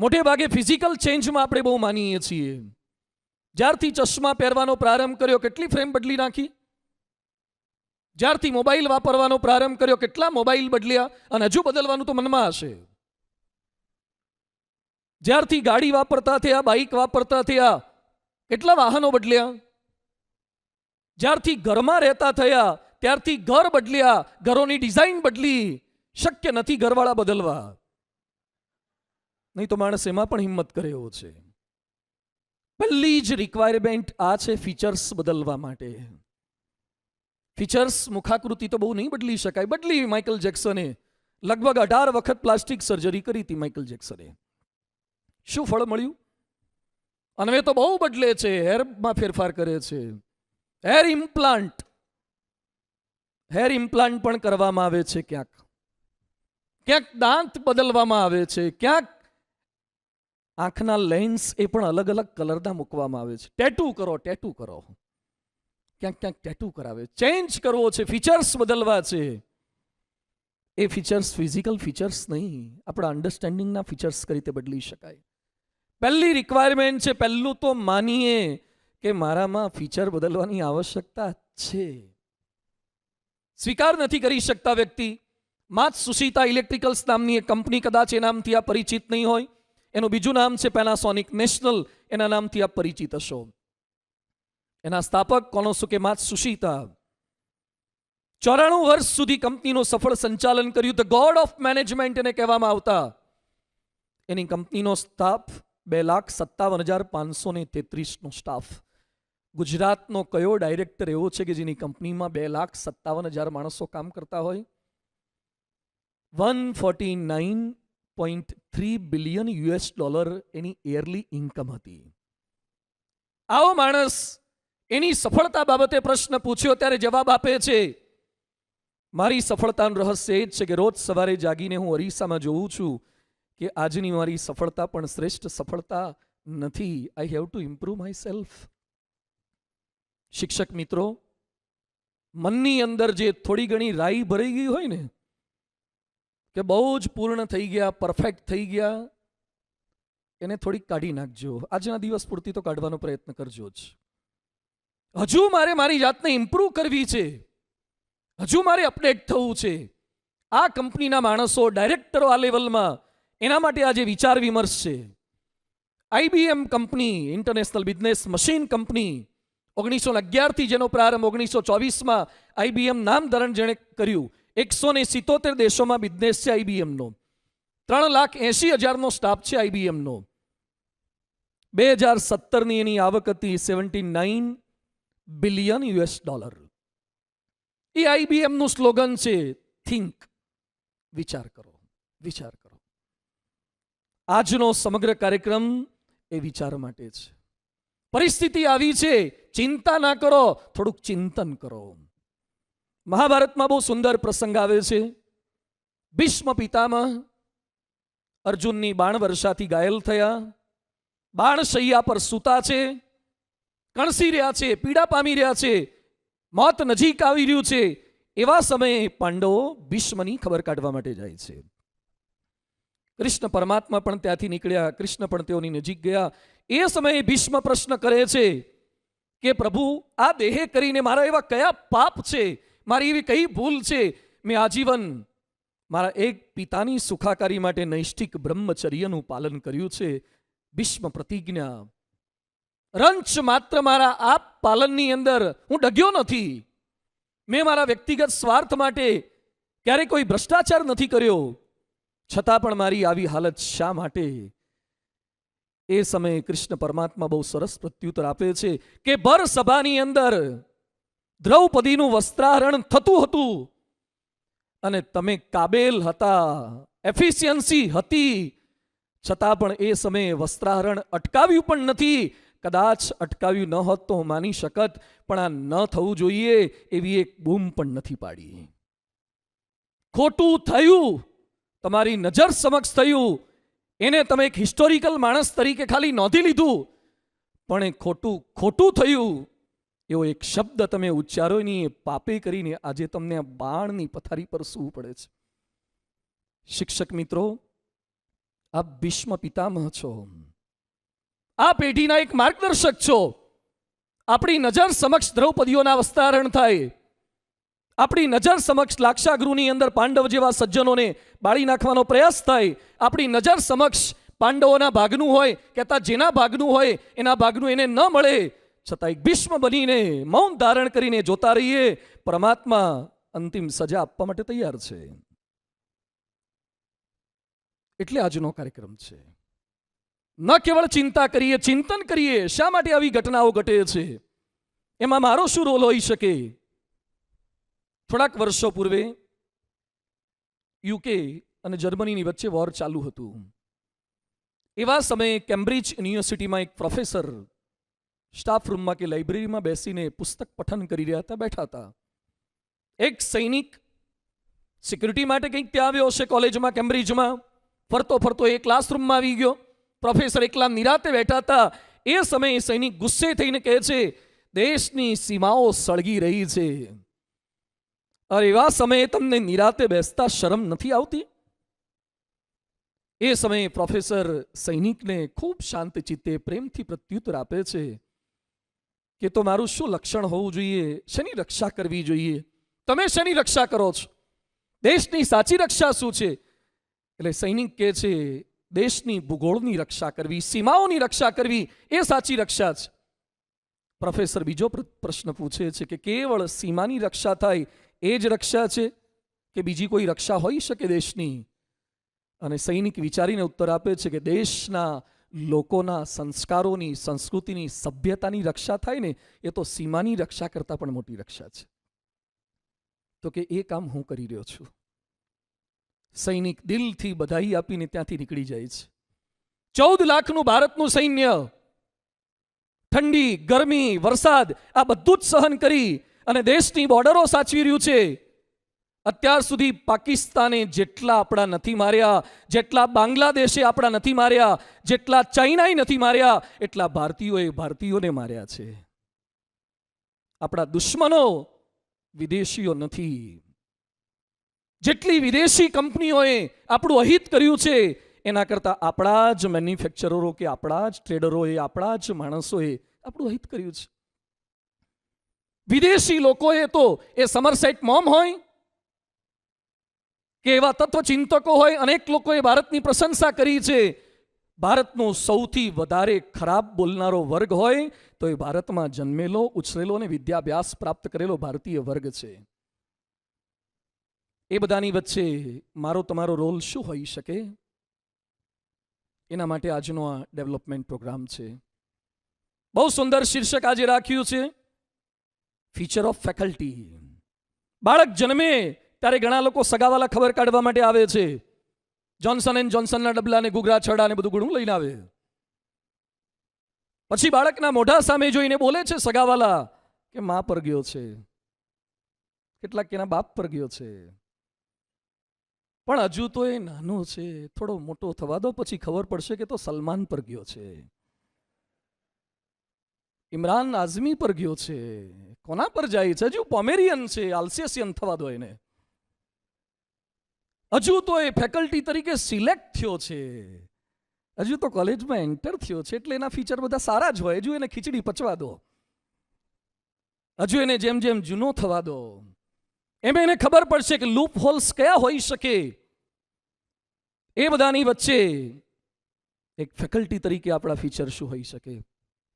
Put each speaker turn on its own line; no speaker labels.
મોટે ભાગે ફિઝિકલ ચેન્જમાં આપણે બહુ માનીએ છીએ. જ્યારથી ચશ્મા પહેરવાનો પ્રારંભ કર્યો કેટલી ફ્રેમ બદલી નાખી, જ્યારથી મોબાઈલ વાપરવાનો પ્રારંભ કર્યો કેટલા મોબાઈલ બદલ્યા, અને હજુ બદલવાનું તો મનમાં હશે. જ્યારથી ગાડી વાપરતા થયા, બાઇક વાપરતા થયા, કેટલા વાહનો બદલ્યા. જ્યારથી ઘરમાં રહેતા થયા ત્યારથી ઘર બદલ્યા, ઘરોની ડિઝાઇન બદલી. શક્ય નથી ઘરવાળા બદલવા, નહીં તો માણસ એમાં પણ હિંમત કરે એવો છે. પહેલી જ રિક્વાયરમેન્ટ આ છે ફીચર્સ બદલવા માટે. ફીચર્સ, મુખાકૃતિ તો બહુ નહીં બદલી શકાય. બદલી માઇકલ જેક્સને, લગભગ 18 વખત પ્લાસ્ટિક સર્જરી કરી હતી માઇકલ જેક્સને. શું ફળ મળ્યું? અને હવે તો બહુ બદલે છે, હેરમાં ફેરફાર કરે છે. હેર ઇમ્પ્લાન્ટ પણ કરવામાં આવે છે. ક્યાંક ક્યાંક દાંત બદલવામાં આવે છે, ક્યાંક આંખના લેન્સ એ પણ અલગ અલગ કલરના મૂકવામાં આવે છે. ટેટુ કરો, ક્યાંક ક્યાંક ટેટુ કરાવે. ચેન્જ કરવો છે, ફીચર્સ બદલવા છે. એ ફીચર્સ ફિઝિકલ ફીચર્સ નહીં, આપણા અન્ડરસ્ટેન્ડિંગના ફીચર્સ કઈ રીતે બદલી શકાય. પહેલી રિક્વાયરમેન્ટ છે, પહેલું તો માનીએ કે મારામાં ફીચર બદલવાની આવશ્યકતા છે. સ્વીકાર નથી કરી શકતા વ્યક્તિ. માત્સુશિતા ઇલેક્ટ્રિકલ્સ નામની એક કંપની, કદાચ એ નામથી આ પરિચિત નહીં હોય. એનું બીજું નામ છે પેનાસોનિક નેશનલ, એના નામથી આપ પરિચિત હશો. એના સ્થાપક કોનોસુકે માત્સુશિતા 94 વર્ષ સુધી કંપનીનું સફળ સંચાલન કર્યું. ધ ગોડ ઓફ મેનેજમેન્ટ એને કહેવામાં આવતા. એની કંપનીનો સ્ટાફ 2,57,533 નો સ્ટાફ. ગુજરાતનો કયો ડાયરેક્ટર એવો છે કે જેની કંપનીમાં 2,57,000 માણસો કામ કરતા હોય? $149.3 બિલિયન એની યરલી ઇન્કમ હતી. આવો માણસ એની સફળતા બાબતે પ્રશ્ન પૂછ્યો ત્યારે જવાબ આપે છે, મારી સફળતાનું રહસ્ય એ જ છે કે રોજ સવારે જાગીને હું અરીસામાં જોઉં છું કે આજની મારી સફળતા પણ શ્રેષ્ઠ સફળતા નથી. I have to improve my self. શિક્ષક મિત્રો, મનની અંદર જે થોડી ઘણી રાઈ ભરાઈ ગઈ હોય ને, કે બહુ જ પૂર્ણ થઈ ગયા, પરફેક્ટ થઈ ગયા, એને થોડીક કાઢી નાખજો. આજના દિવસ પૂરતી તો કાઢવાનો પ્રયત્ન કરજો જ. હજુ મારે મારી જાતને ઇમ્પ્રૂવ કરવી છે, હજુ મારે અપડેટ થવું છે. આ કંપનીના માણસો, ડાયરેક્ટરો આ લેવલમાં, એના માટે આજે વિચાર વિમર્શ છે. IBM company, international business machine company, 1911 થી જેનો પ્રારંભ 1924માં IBM નામ ધારણ જેણે કર્યું. 177 દેશોમાં બિઝનેસ છે IBM નો. 3,80,000 નો સ્ટાફ છે IBM નો. 2017ની એની આવક હતી $79 બિલિયન. એ IBM નું સ્લોગન છે, થિંક, વિચાર કરો, વિચાર કરો. આજનો સમગ્ર કાર્યક્રમ એ વિચાર માટે છે. પરિસ્થિતિ આવી છે, ચિંતા ના કરો, થોડુંક ચિંતન કરો. મહાભારતમાં બહુ સુંદર પ્રસંગ આવે છે. ભીષ્મ પિતામહ અર્જુનની બાણ વર્ષાથી ઘાયલ થયા, બાણ શૈયા પર સૂતા છે, કણસી રહ્યા છે, પીડા પામી રહ્યા છે, મોત નજીક આવી રહ્યું છે. એવા સમયે પાંડવો ભીષ્મની ખબર કાઢવા માટે જાય છે. કૃષ્ણ પરમાત્મા પણ ત્યાંથી નીકળ્યા, કૃષ્ણ પણ તેઓની નજીક ગયા. એ સમયે ભીષ્મ પ્રશ્ન કરે છે કે પ્રભુ, આ દેહે કરીને મારા એવા કયા પાપ છે, મારી એવી કઈ ભૂલ છે, મેં આજીવન મારા એક પિતાની સુખાકારી માટે નૈષ્ઠિક બ્રહ્મચર્યનું પાલન કર્યું છે. ભીષ્મ પ્રતિજ્ઞા, રંચ માત્ર મારા આ પાલનની અંદર હું ડગ્યો નથી. મેં મારા વ્યક્તિગત સ્વાર્થ માટે ક્યારે કોઈ ભ્રષ્ટાચાર નથી કર્યો, છતાં પણ મારી આવી હાલત શા માટે? એ સમયે કૃષ્ણ પરમાત્મા બહુ સરસ પ્રત્યુત્તર આપે છે કે ભર સભાની અંદર દ્રૌપદીનું વસ્ત્રાહરણ થતું હતું અને તમે કાબેલ હતા, એફિશિયન્સી હતી, છતાં પણ એ સમયે વસ્ત્રાહરણ અટકાવ્યું પણ નથી. કદાચ અટકાવ્યું ન હોત તો હું માની શકત, પણ આ ન થવું જોઈએ એવી એક બૂમ પણ નથી પાડી. ખોટું થયું, તમારી નજર સમક્ષ થયું, એને તમે એક હિસ્ટોરિકલ માણસ તરીકે ખાલી નોંધી લીધું, પણ એ ખોટું થયું એવો એક શબ્દ તમે ઉચ્ચારો નહીં, એ પાપે કરીને આજે તમને આ બાણની પથારી પર સૂવું પડે છે. શિક્ષક મિત્રો, આપ ભીષ્મ પિતામહ છો, આ પેઢીના એક માર્ગદર્શક છો. આપણી નજર સમક્ષ દ્રૌપદીઓના વસ્ત્રાહરણ થાય, આપણી નજર સમક્ષ લાક્ષાગૃહની અંદર પાંડવ જેવા સજ્જનોને બાળી નાખવાનો પ્રયાસ થાય, આપણી નજર સમક્ષ પાંડવોના ભાગનું હોય કહેતા જેના ભાગનું હોય એના ભાગનું એને ન મળે છતાં એક ભીષ્મ બનીને મૌન ધારણ કરીને જોતા રહીએ. પરમાત્મા અંતિમ સજા આપવા માટે તૈયાર છે. એટલે આજનો કાર્યક્રમ છે. ન કેવળ ચિંતા કરીએ, ચિંતન કરીએ શા માટે આવી ઘટનાઓ ઘટે છે, એમાં મારો શું રોલ હોઈ શકે. થોડાક વર્ષો પૂર્વે યુકે અને જર્મનીની વચ્ચે વોર ચાલુ હતું. એવા સમયે કેમ્બ્રિજ યુનિવર્સિટીમાં એક પ્રોફેસર સ્ટાફ રૂમમાં કે લાઇબ્રેરીમાં બેસીને પુસ્તક પઠન કરી રહ્યા હતા, બેઠા હતા. એક સૈનિક સિક્યુરિટી માટે કંઈક ત્યાં આવ્યો હશે કોલેજમાં, કેમ્બ્રિજમાં ફરતો ફરતો એ ક્લાસરૂમમાં આવી ગયો. પ્રોફેસર એકલા નિરાતે બેઠા હતા. એ સમયે સૈનિક ગુસ્સે થઈને કહે છે, દેશની સીમાઓ સળગી રહી છે. અરે એવા સમયે તમને નિરાતે બેસતા શરમ નથી આવતી? એ સમયે પ્રોફેસર સૈનિકને ખૂબ શાંત ચિત્તે પ્રેમથી પ્રત્યુત્તર આપે છે કે તો મારું શું લક્ષણ હોવું જોઈએ, શેની રક્ષા કરવી જોઈએ? તમે શેની રક્ષા કરો છો? દેશની સાચી રક્ષા શું છે? એટલે સૈનિક કહે છે, દેશની ભૂગોળની રક્ષા કરવી, સીમાઓની રક્ષા કરવી એ સાચી રક્ષા છે. પ્રોફેસર બીજો પ્રશ્ન પૂછે છે કે કેવળ સીમાની રક્ષા થાય એ જ રક્ષા છે કે બીજી કોઈ રક્ષા હોઈ શકે દેશની? અને સૈનિક વિચારીને ઉત્તર આપે છે કે દેશના લોકોના સંસ્કારોની, સંસ્કૃતિની, સભ્યતાની રક્ષા થાય ને એ તો સીમાની રક્ષા કરતાં પણ મોટી રક્ષા છે. તો કે એ કામ હું કરી રહ્યો છું. સૈનિક દિલથી બધાઈ આપીને ત્યાંથી નીકળી જાય છે. 14 લાખનું ભારતનું સૈન્ય ઠંડી, ગરમી, વરસાદ આ બધું જ સહન કરી અને દેશની બોર્ડરો સાચવી રહ્યું છે. અત્યાર સુધી પાકિસ્તાને જેટલા આપણા નથી માર્યા, જેટલા બાંગ્લાદેશે આપણા નથી માર્યા, જેટલા ચાઇનાએ નથી માર્યા, એટલા ભારતીયોને માર્યા છે. આપણા દુશ્મનો વિદેશીઓ નથી. જેટલી વિદેશી કંપનીઓએ આપણું અહિત કર્યું છે એના કરતાં આપણા જ મેન્યુફેક્ચરરો કે આપણા જ ટ્રેડરોએ, આપણા જ માણસોએ આપણું અહિત કર્યું છે. વિદેશી લોકોએ તો એ સમરસેટ મોમ હોય કે એવા તત્વચિંતકો હોય, અનેક લોકોએ ભારતની પ્રશંસા કરી છે. ભારતનો સૌથી વધારે ખરાબ બોલનારો વર્ગ હોય તો એ ભારતમાં જન્મેલો, ઉછરેલો અને વિદ્યાભ્યાસ પ્રાપ્ત કરેલો ભારતીય વર્ગ છે. એ બધાની વચ્ચે મારો તમારો રોલ શું હોઈ શકે? એના માટે આજનો આ ડેવલપમેન્ટ પ્રોગ્રામ છે. બહુ સુંદર શીર્ષક આજે રાખ્યું છે, ફીચર ઓફ ફેકલ્ટી. બાળક જન્મે ત્યારે ઘણા લોકો સગાવાલા ખબર કાઢવા માટે આવે છે. જોન્સન એન્ડ જોન્સનના ડબલા ને ઘૂઘરા છડા ને બધું ઘણું લઈને આવે. પછી બાળકના મોઢા સામે જોઈને બોલે છે સગાવાલા કે મા પર ગયો છે, કેટલાક એના બાપ પર ગયો છે. પણ હજુ તો એ નાનો છે, થોડો મોટો થવા દો, પછી ખબર પડશે કે તો સલમાન પર ગયો છે, ઇમરાન આઝમી પર ગયો છે. કોના પર જાય છે? હજુ પોમેરિયન છે, આલ્સેશિયન થવા દો એને. હજુ તો એ ફેકલ્ટી તરીકે સિલેક્ટ થયો છે, હજુ તો કોલેજમાં એન્ટર થયો છે, એટલે એના ફીચર બધા સારા જ હોય. હજુ એને ખીચડી પચવા દો, હજુ એને જેમ જેમ જૂનો થવા દો, એમ એને ખબર પડશે કે લૂપ હોલ્સ કયા હોઈ શકે. એ બધાની વચ્ચે એક ફેકલ્ટી તરીકે આપણા ફીચર શું હોઈ શકે?